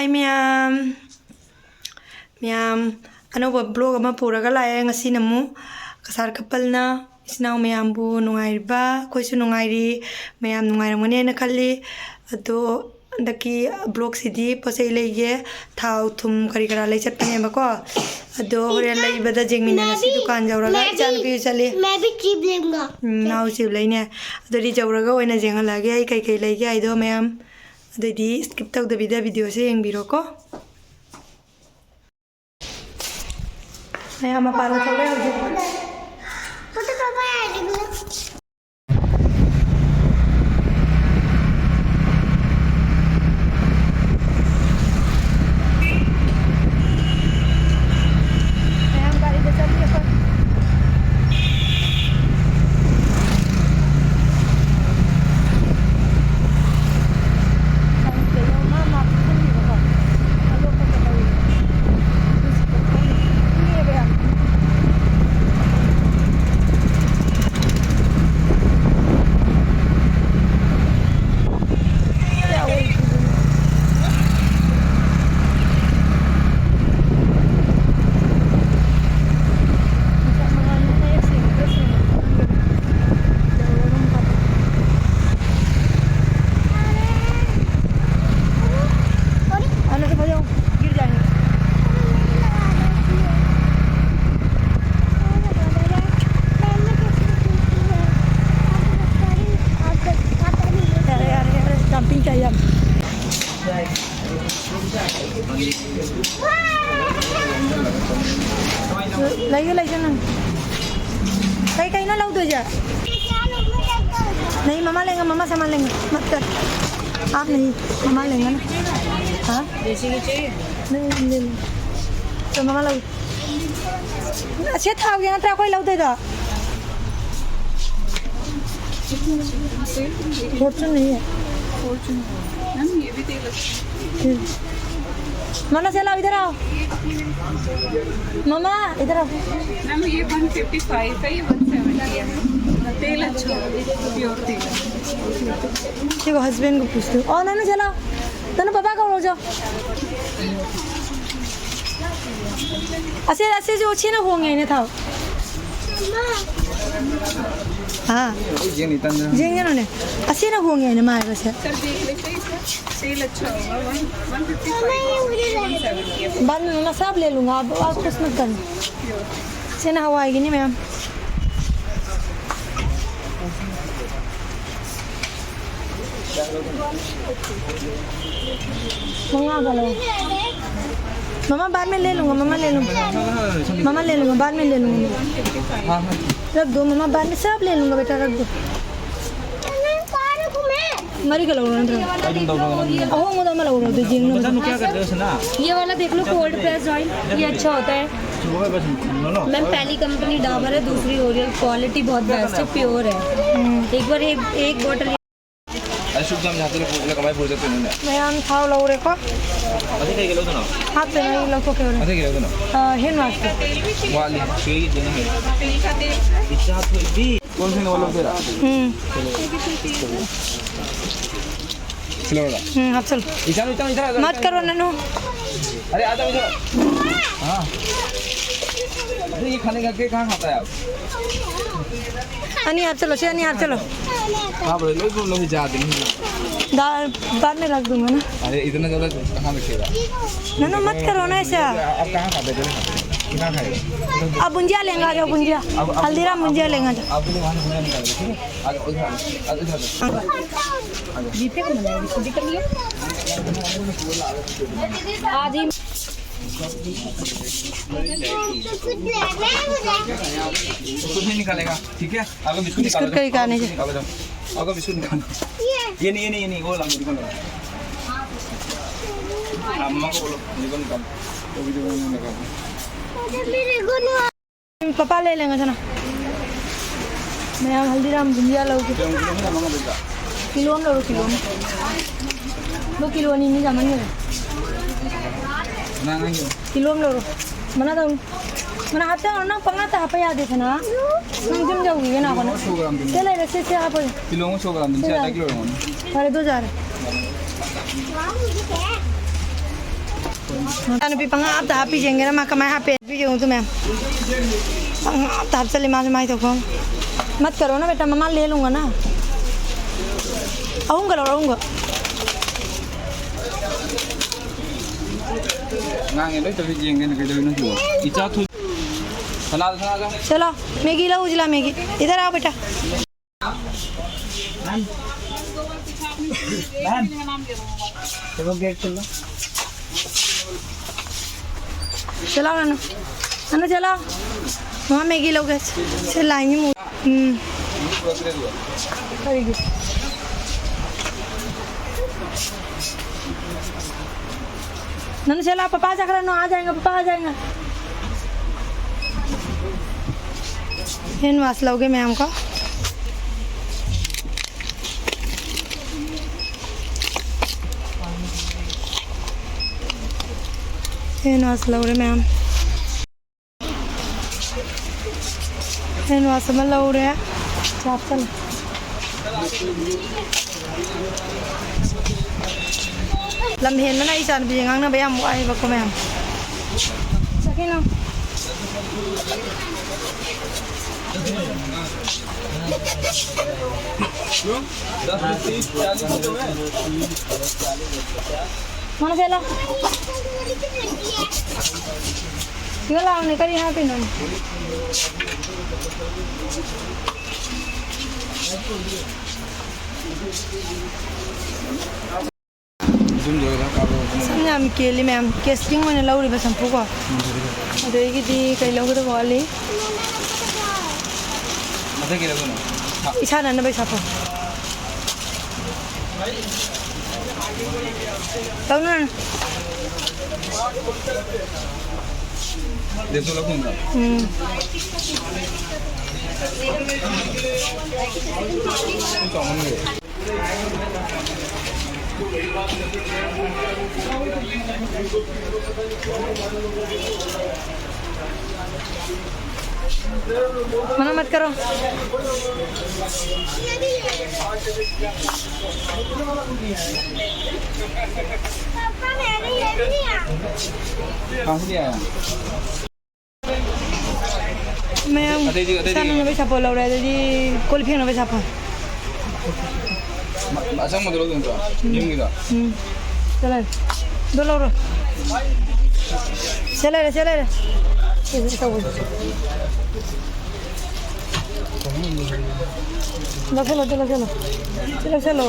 Hi ma'am. Ma'am, ano blog ama puraga lae ngasi namu kasar couple na isnaw ma'am bu nungaiba koisu nungairi ma'am nungairamune na khalli ado daki blog sidi posai lege thau thum kari kara lai chatne bako ado horen lai bada jengmina ngasi dukan jawraga chan pi chale मैं भी chip लूंगा now chip लाइने ado di jawraga oina jenga lage ai kai kai lege ai do ma'am ado di skip tak da video se yengbiro ko Ma'am para chale hoje photo तो भाई Lagi sana. Kay na lau do ja. नहीं मम्मा लेंगे मम्मा सामान लेंगे मत कर आप नहीं मम्मा लेंगे ना हाँ देसी की चाहिए नहीं ले लो तो मम्मा लो अच्छा था हो गया ना तेरा कोई लो दे दो फॉर्चून नहीं है फॉर्चून मैम ये भी तेल अच्छा मम्मा चलो इधर आओ मम्मा इधर आओ मैम ये 155 का ये 170 है तेल अच्छा प्योर तेल देखो हस्बैंड को पूछ लो और नानू चलो तनु पापा को लो जाओ ऐसे जो अच्छे ना होंगे इन्हें था हाँ जेंगे ना ने ऐसे ना होंगे इन्हें मारे बस सर देख लेते हैं तेल अच्छा होगा 155 बाद में मैं सब ले लूँगा आप कुछ मत करना से ना हवा आएगी नहीं मैम मंगा बोलो मम्मा बाद में ले लूँगा मम्मा ले लूँगा मम्मा ले लूँगा बाद में ले लूँगा रख दो मम्मा बाद में सब ले लूँगा बेटा रख दो मरी का लौड़ा ना ओह मुझे मत लौड़ा तो जिंग बता क्या करते हो सुना ये वाला देख लो कोल्ड प्रेस्ड ऑयल ये अच्छा होता है मैम पहली कंपनी डाबर है दूसरी ओरियल क्वालिटी बहुत बेस्ट है प्योर है एक बार एक बोतल शुभ जाम जाते हैं पूरा कमाई पूरा करते हैं मैं आन खाओ लौड़े को अभी कहीं गलो तो ना हाथ पे नहीं लोगों के अभी गलो तो ना हिन वास्ते वाली शेरी देना है इच्छा तो भी कौन से वालों तेरा चलो अब चल इधर इधर इधर मत करो ननू अरे आजा इधर हाँ अरे ये खाने का के कहाँ खाता है आप अनि यार चलो अनि यार चलो हाँ बोले लोग जाते नहीं दाल बाद में रख दूंगा ना अरे इतना ज़्यादा कहाँ रखेगा ननू मत करो ना ऐसा आप कहाँ खाते हैं कहाँ खाएगा अब बुंजिया लेंगे आ जाओ बुंजिया हल्दीराम बुंजिया लेंगे आ जाओ आपके लिए वहाँ घूमने निकाल ठीक है आगे उधर जीपे को मिला है कर लियो आज ही कुछ नहीं निकालेगा ठीक है आपका बिस्कुट बिस्कुट का निकालने से निकालो जाओ आपका बिस्कुट निकालो ये नहीं वो ला निकालो अम्मा को बोलो निकालो वो भी निकालो पापा ले लेंगे चना मैं हल्दीराम बुंजिया लोगे किलो में लो किलो में 2 किलो नहीं जामन है ना नहीं किलो में लो मना तो मना हाथ और ना पंगा तो आप याद है ना हम जाओगी ना बना 100 ग्राम दिन चले ऐसे से आप किलो में 100 ग्राम दिन से आधा किलो होगा साढ़े 2000 Ano pi pangap ta pi jeng na makamai hape pi jeng tu ma'am pangap ta चले मां माई तो कौन मत करो ना बेटा मम्मा ले लूंगा ना आऊंगा ngang đấy tôi riêng cái đôi nó chùa ít cho thôi thằng चलो मैगी लो उजला मैगी इधर आओ बेटा चलो नानू चलो वहाँ मैगी लोगे लाएंगे नानू चलो पापा जाकर आ जाएंगे पापा आ जाएंगे हैंड वॉश लोगे मैम का हैंड वॉश लोगे मैम हैंड वॉश में लो रहे हैं चाप चल लम हेन में ना इसान भी जंगांग ना भैया मुआई बको मैम सके ना mana sela yo la ne kari ha pin samnya mi keli ma'am casting mana lauri ba sampu ko adegi di kai logo da wali masa kira tuh isana na bai sapo tahu na dia tuh lagu enggak mana मत करो kang dia मैं sana na bai sapo laura jadi kol pheng na bai sapo asam mau dulu tuh diem gitu चला दो लाura चला रे ये सब चलो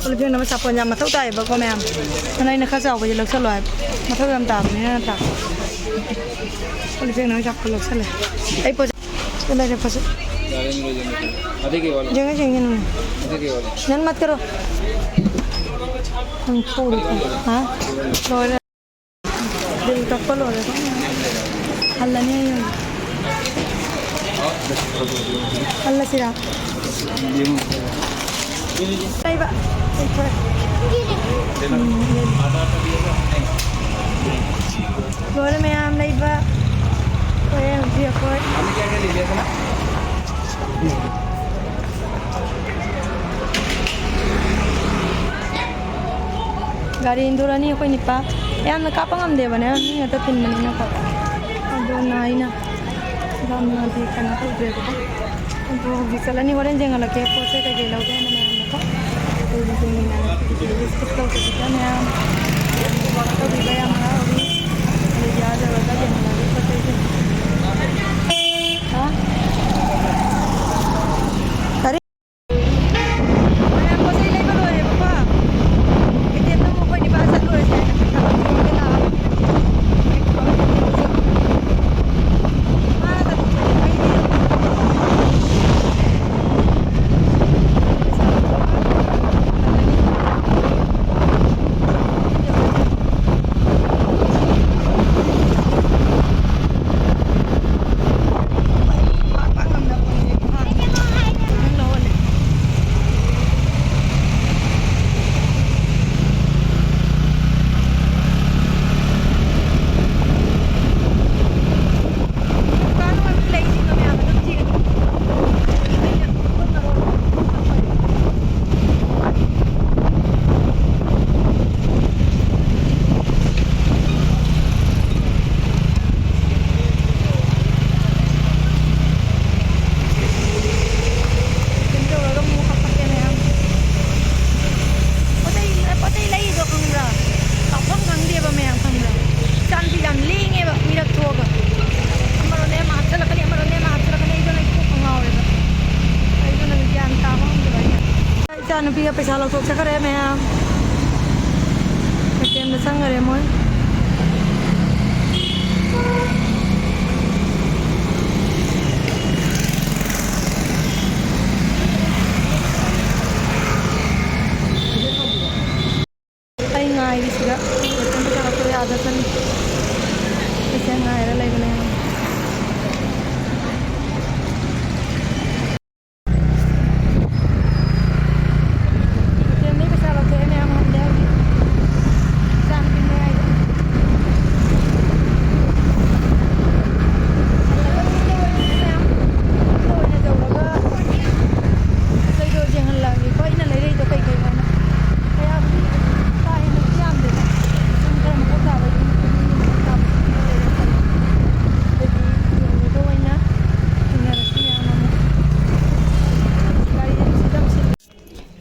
kol pheng na bai sapo nya mathau tai ba ko ma'am nay na kha saw ko lak sa loi mathau yam ta ni na ta kol pheng na bai sapo lak sa le ai po चला रे फस adek ke wala जगह ना adek ke wala none मत करो हम छोड़ हाँ लोग दिल टप्पल हो रहा है हल्ला नहीं है हल्ला सिरा नहीं बा लोग में आम नहीं बा कोई भी कोई kami क्या ले लिया था ना गाड़ी इंदौर नहीं कोई निपा यार ना कापा हम दे बने नहीं तो 3 महीने का अब ना ही ना दाम ना दे करना तो दे तो विकल नहीं हो रहे जंगल के पोसे के गेलो के ना मैं को तो दिन में ना इसको तो क्या मैं तो भी गया हमारा अभी ले जा जगह का जंगल में पते हां अरे मैं आपको सही ले बोलो रे पापा इतने तो मुझे नहीं बात चल रही है पैसा लौटोक चक्करे मैम ATM दा चंगरे मोय ay ngairi sila ATM da chakko yaada tan ise ngaira legane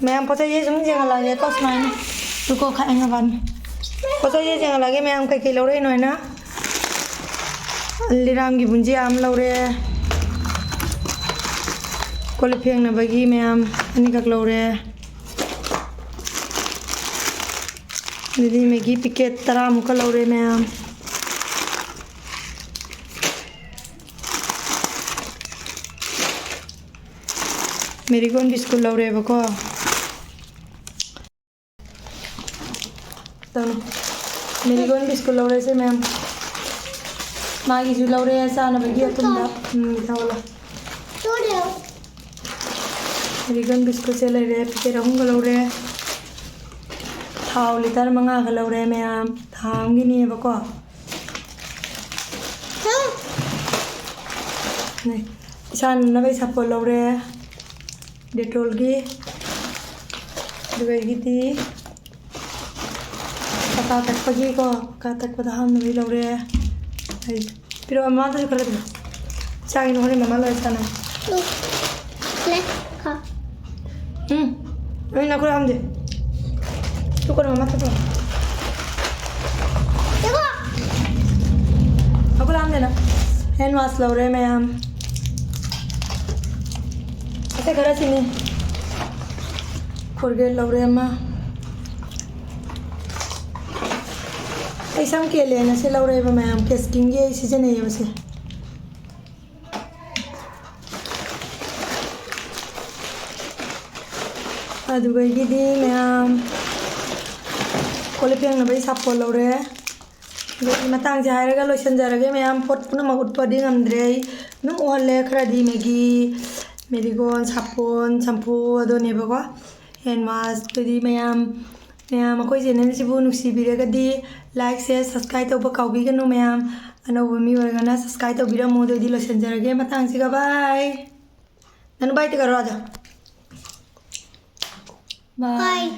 ma'am पता ये समझ जगह लगे तो सुनाए ना रुको खाएंगे बाद में पता ये जगह लगे मैम कई कई लौड़े इन्होंने ना अल्लीराम की बुंजी आम लौड़े कोले फेंकने बगी मैम अनिक लौड़े दीदी मैगी पिकेट तरा मुका लौड़े मैम मेरी कौन बिस्कुट लौड़े बको मेरी कौन बिस्कुट लौड़े से मैम मागी जो लौड़े ऐसा ना बगी तुम दा वाला मेरी कौन बिस्कुट से ले रहे पिके रहूँगा लौड़े थाव लीटर मंगा का लौड़े मैम थांगी नहीं है बको नहीं ईशान ना भाई सब लौड़े डेटोल की दुबई की थी का तक पगी को का तक पता हम नहीं लग रहे हैं फिर अम्मा तो कर दे चाय इन होने मम्मा लो ऐसा ना ले खा नहीं ना करो हम दे तू करो मम्मा तो देखो अब हम देना हैंड वॉश लग रहे हैं मैं हम ऐसे करा सीने कोलगेट लग रहे हैं अम्मा ऐसा हम के लिए ना से लग रहे हैं मैम के स्किन ये सीजन है वैसे अदुगई की दी मैम कोले पेंग ना भाई साप लग रहे हैं लेकिन मतंग से हायरगा लोशन जरगे मैम पोट पुना मगुट पड़ी गंद्रे नम ओहले खरा दी मैगी मेरीगोन सापोन शैम्पू अदोने बको हैंड वॉश पड़ी मैम मैम अखोई चैनल से नुसीबीरगदी लाइक से सब्सक्राइब तब काउबीगनु मैम अनौब मी ओरगना सब्सक्राइब तौबीरमो दोदी लोसनजरगे मतंग सिगा बाय ननु बाय ते करो आजा बाय